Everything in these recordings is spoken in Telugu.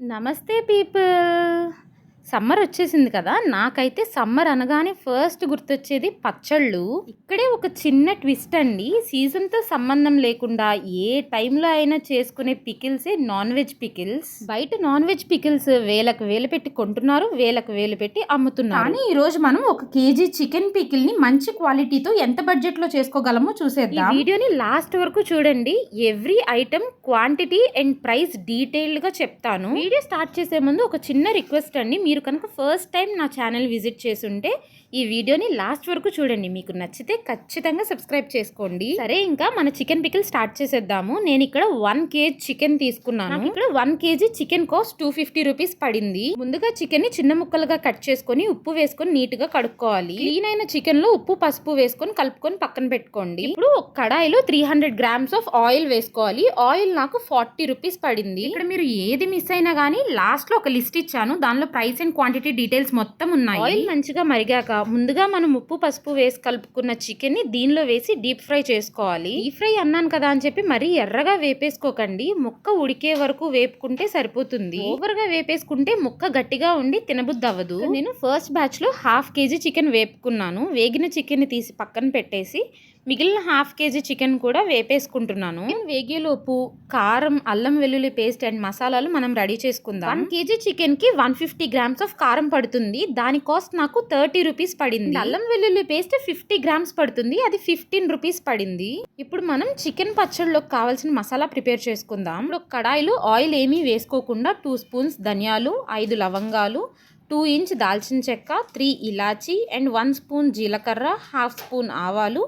నమస్తే పీపుల్. సమ్మర్ వచ్చేసింది కదా! నాకైతే సమ్మర్ అనగానే ఫస్ట్ గుర్తొచ్చేది పచ్చళ్ళు. ఇక్కడే ఒక చిన్న ట్విస్ట్ అండి. సీజన్‌తో సంబంధం లేకుండా ఏ టైంలో అయినా చేసుకునే పికిల్సే నాన్ వెజ్ పికిల్స్. బయట నాన్ వెజ్ పికిల్స్ వేలకు వేలు పెట్టి కొంటున్నారు. వేలకు వేలు పెట్టి అమ్ముతున్నారు. కానీ ఈరోజు మనం ఒక కేజీ చికెన్ పికిల్‌ని మంచి క్వాలిటీతో ఎంత బడ్జెట్‌లో చేసుకోగలమో చూసేద్దాం. ఈ వీడియోని లాస్ట్ వరకు చూడండి. Every item quantity and price డీటెయిల్డ్‌గా చెప్తాను. వీడియో స్టార్ట్ చేసే ముందు ఒక చిన్న రిక్వెస్ట్ అండి. మీరు కనుక ఫస్ట్ టైం నా ఛానల్ విజిట్ చేసుంటే ఈ వీడియోని లాస్ట్ వరకు చూడండి. మీకు నచ్చితే ఖచ్చితంగా సబ్స్క్రైబ్ చేసుకోండి. సరే, ఇంకా మన చికెన్ పికిల్ స్టార్ట్ చేసేద్దాము. నేను ఇక్కడ 1 kg చికెన్ తీసుకున్నాను. ఇక్కడ 1 kg చికెన్ కాస్ట్ 250 రూపీస్ పడింది. ముందుగా చికెన్ ని చిన్న ముక్కలుగా కట్ చేసుకొని ఉప్పు వేసుకొని నీట్ గా కడుక్కోవాలి. క్లీన్ అయిన చికెన్ లో ఉప్పు పసుపు వేసుకొని కలుపుకొని పక్కన పెట్టుకోండి. ఇప్పుడు ఒక కడాయిలో 300 grams ఆఫ్ ఆయిల్ వేసుకోవాలి. ఆయిల్ నాకు 40 రూపీస్ పడింది. ఇక్కడ మీరు ఏది మిస్ అయినా గానీ లాస్ట్ లో ఒక లిస్ట్ ఇచ్చాను. దానిలో ప్రైస్ అండ్ క్వాంటిటీ డీటెయిల్స్ మొత్తం ఉన్నాయి. ఆయిల్ మంచిగా మరిగాక ముందుగా మనం ఉప్పు పసుపు వేసి కలుపుకున్న చికెన్ ని దీనిలో వేసి డీప్ ఫ్రై చేసుకోవాలి. డీప్ ఫ్రై అన్నాను కదా అని చెప్పి మరీ ఎర్రగా వేపేసుకోకండి. ముక్క ఉడికే వరకు వేపుకుంటే సరిపోతుంది. ఓవర్ గా వేపేసుకుంటే ముక్క గట్టిగా ఉండి తినబుద్ధి అవ్వదు. నేను ఫస్ట్ బ్యాచ్ లో 1/2 kg చికెన్ వేపుకున్నాను. వేగిన చికెన్ ని తీసి పక్కన పెట్టేసి మిగిలిన 1/2 kg చికెన్ కూడా వేపేసుకుంటున్నాను. వేగేలోపు కారం, అల్లం వెల్లుల్లి పేస్ట్ అండ్ మసాలాలు మనం రెడీ చేసుకుందాం. 1 kg చికెన్ కి 150 grams ఆఫ్ కారం పడుతుంది. దాని కాస్ట్ నాకు 30 రూపీస్ పడింది. అల్లం వెల్లుల్లి పేస్ట్ 50 grams పడుతుంది. అది 15 రూపీస్ పడింది. ఇప్పుడు మనం చికెన్ పచ్చడిలోకి కావాల్సిన మసాలా ప్రిపేర్ చేసుకుందాం. ఇప్పుడు కడాయిలో ఆయిల్ ఏమీ వేసుకోకుండా 2 స్పూన్స్ ధనియాలు, 5 లవంగాలు, 2 ఇంచ్ దాల్చిన చెక్క, 3 ఇలాచి అండ్ 1 స్పూన్ జీలకర్ర, 1/2 స్పూన్ ఆవాలు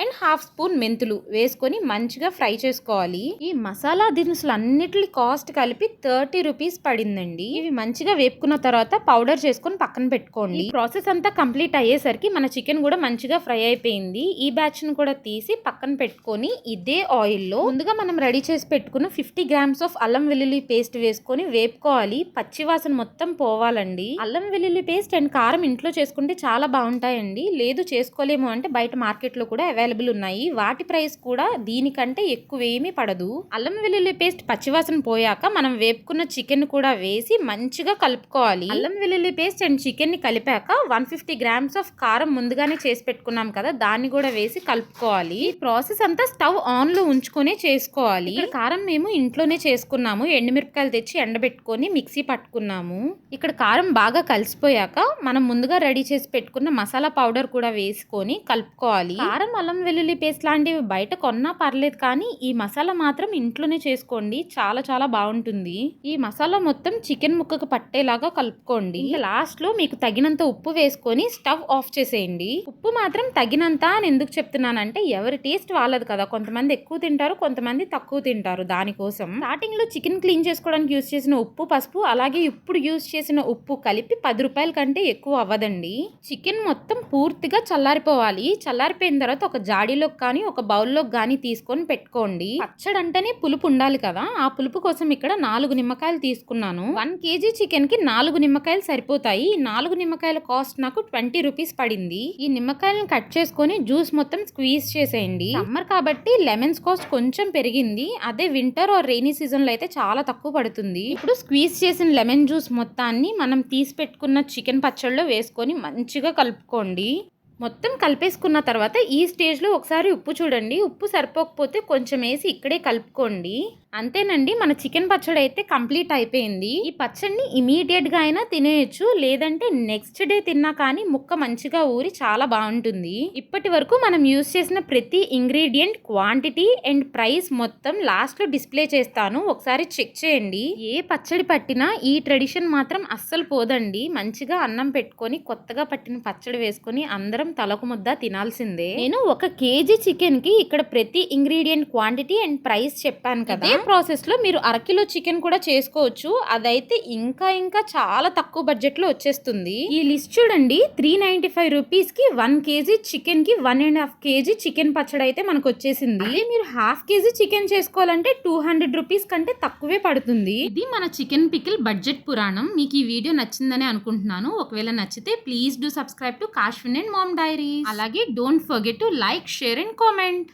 అండ్ 1/2 స్పూన్ మెంతులు వేసుకొని మంచిగా ఫ్రై చేసుకోవాలి. ఈ మసాలా దినుసులు అన్నిటి కాస్ట్ కలిపి 30 రూపీస్ పడిందండి. ఇవి మంచిగా వేపుకున్న తర్వాత పౌడర్ చేసుకొని పక్కన పెట్టుకోండి. ప్రాసెస్ అంతా కంప్లీట్ అయ్యేసరికి మన చికెన్ కూడా మంచిగా ఫ్రై అయిపోయింది. ఈ బ్యాచ్ ను కూడా తీసి పక్కన పెట్టుకొని ఇదే ఆయిల్ లో ముందుగా మనం రెడీ చేసి పెట్టుకున్న 50 grams ఆఫ్ అల్లం వెల్లుల్లి పేస్ట్ వేసుకొని వేపుకోవాలి. పచ్చివాసన మొత్తం పోవాలండి. అల్లం వెల్లుల్లి పేస్ట్ అండ్ కారం ఇంట్లో చేసుకుంటే చాలా బాగుంటాయండి. లేదు చేసుకోలేము అంటే బయట మార్కెట్ లో కూడా అవైలబుల్ ఉన్నాయి. వాటి ప్రైస్ కూడా దీనికంటే ఎక్కువ ఏమీ పడదు. అల్లం వెల్లుల్లి పేస్ట్ పచ్చివాసన పోయాక మనం వేపుకున్న చికెన్ కూడా వేసి మంచిగా కలుపుకోవాలి. అల్లం వెల్లుల్లి పేస్ట్ అండ్ చికెన్ ని కలిపాక 150 grams ఆఫ్ కారం ముందుగానే చేసి పెట్టుకున్నాం కదా, దాన్ని కూడా వేసి కలుపుకోవాలి. ఈ ప్రాసెస్ అంతా స్టవ్ ఆన్ లో ఉంచుకునే చేసుకోవాలి. కారం మేము ఇంట్లోనే చేసుకున్నాము. ఎండుమిరపకాయలు తెచ్చి ఎండబెట్టుకొని మిక్సీ పట్టుకున్నాము. ఇక్కడ కారం బాగా కలిసిపోయాక మనం ముందుగా రెడీ చేసి పెట్టుకున్న మసాలా పౌడర్ కూడా వేసుకొని కలుపుకోవాలి. కారం, అల్లం వెల్లుల్లి పేస్ట్ లాంటివి బయట కొన్నా పర్లేదు, కానీ ఈ మసాలా మాత్రం ఇంట్లోనే చేసుకోండి. చాలా చాలా బాగుంటుంది. ఈ మసాలా మొత్తం చికెన్ ముక్కకు పట్టేలాగా కలుపుకోండి. లాస్ట్ లో మీకు తగినంత ఉప్పు వేసుకొని స్టవ్ ఆఫ్ చేసేయండి. ఉప్పు మాత్రం తగినంత అని ఎందుకు చెప్తున్నానంటే ఎవరి టేస్ట్ వాళ్ళది కదా. కొంతమంది ఎక్కువ తింటారు, కొంతమంది తక్కువ తింటారు. దానికోసం స్టార్టింగ్ లో చికెన్ క్లీన్ చేసుకోవడానికి యూజ్ చేసిన ఉప్పు, పసుపు అలాగే ఇప్పుడు యూజ్ చేసిన ఉప్పు కలిపి 10 రూపాయల కంటే ఎక్కువ అవ్వదండి. చికెన్ మొత్తం పూర్తిగా చల్లారిపోవాలి. చల్లారిపోయిన తర్వాత ఒక జాడీలోకి కానీ ఒక బౌల్లోకి కానీ తీసుకొని పెట్టుకోండి. పచ్చడి అంటేనే పులుపు ఉండాలి కదా. ఆ పులుపు కోసం ఇక్కడ 4 నిమ్మకాయలు తీసుకున్నాను. 1 kg చికెన్ కి 4 నిమ్మకాయలు సరిపోతాయి. ఈ 4 నిమ్మకాయల కాస్ట్ నాకు 20 రూపీస్ పడింది. ఈ నిమ్మకాయలను కట్ చేసుకొని జ్యూస్ మొత్తం స్క్వీజ్ చేసేయండి. సమ్మర్ కాబట్టి లెమన్స్ కాస్ట్ కొంచెం పెరిగింది. అదే వింటర్ ఆర్ రెయినీ సీజన్ లో అయితే చాలా తక్కువ పడుతుంది. ఇప్పుడు స్క్వీజ్ చేసిన లెమన్ జ్యూస్ మొత్తాన్ని మనం తీసి పెట్టుకున్న చికెన్ పచ్చడిలో వేసుకొని మంచిగా కలుపుకోండి. మొత్తం కలిపేసుకున్న తర్వాత ఈ స్టేజ్లో ఒకసారి ఉప్పు చూడండి. ఉప్పు సరిపోకపోతే కొంచెం వేసి ఇక్కడే కలుపుకోండి. అంతేనండి, మన చికెన్ పచ్చడి అయితే కంప్లీట్ అయిపోయింది. ఈ పచ్చడిని ఇమీడియట్గా అయినా తినేయచ్చు, లేదంటే నెక్స్ట్ డే తిన్నా కానీ ముక్క మంచిగా ఊరి చాలా బాగుంటుంది. ఇప్పటి వరకు మనం యూజ్ చేసిన ప్రతి ఇంగ్రీడియంట్, క్వాంటిటీ అండ్ ప్రైస్ మొత్తం లాస్ట్లో డిస్ప్లే చేస్తాను. ఒకసారి చెక్ చేయండి. ఏ పచ్చడి పట్టినా ఈ ట్రెడిషన్ మాత్రం అస్సలు పోదండి. మంచిగా అన్నం పెట్టుకొని కొత్తగా పట్టిన పచ్చడి వేసుకొని అందరం తలకు ముద్ద తినాల్సిందే. నేను 1 kg చికెన్ కి ఇక్కడ ప్రతి ఇంగ్రీడియంట్, క్వాంటిటీ అండ్ ప్రైస్ చెప్పాను కదా. ప్రాసెస్ లో మీరు 1/2 kg చికెన్ కూడా చేసుకోవచ్చు. అదైతే ఇంకా చాలా తక్కువ బడ్జెట్ లో వచ్చేస్తుంది. ఈ లిస్ట్ చూడండి. 395 రూపీస్ కి 1 kg చికెన్ కి 1.5 kg చికెన్ పచ్చడి అయితే మనకు వచ్చేసింది. అదే మీరు 1/2 kg చికెన్ చేసుకోవాలంటే 200 రూపీస్ కంటే తక్కువే పడుతుంది. ఇది మన చికెన్ పికిల్ బడ్జెట్ పురాణం. మీకు ఈ వీడియో నచ్చిందని అనుకుంటున్నాను. ఒకవేళ నచ్చితే please do subscribe to Kashvin and mom diaries. అలాగే don't forget to like, share and comment.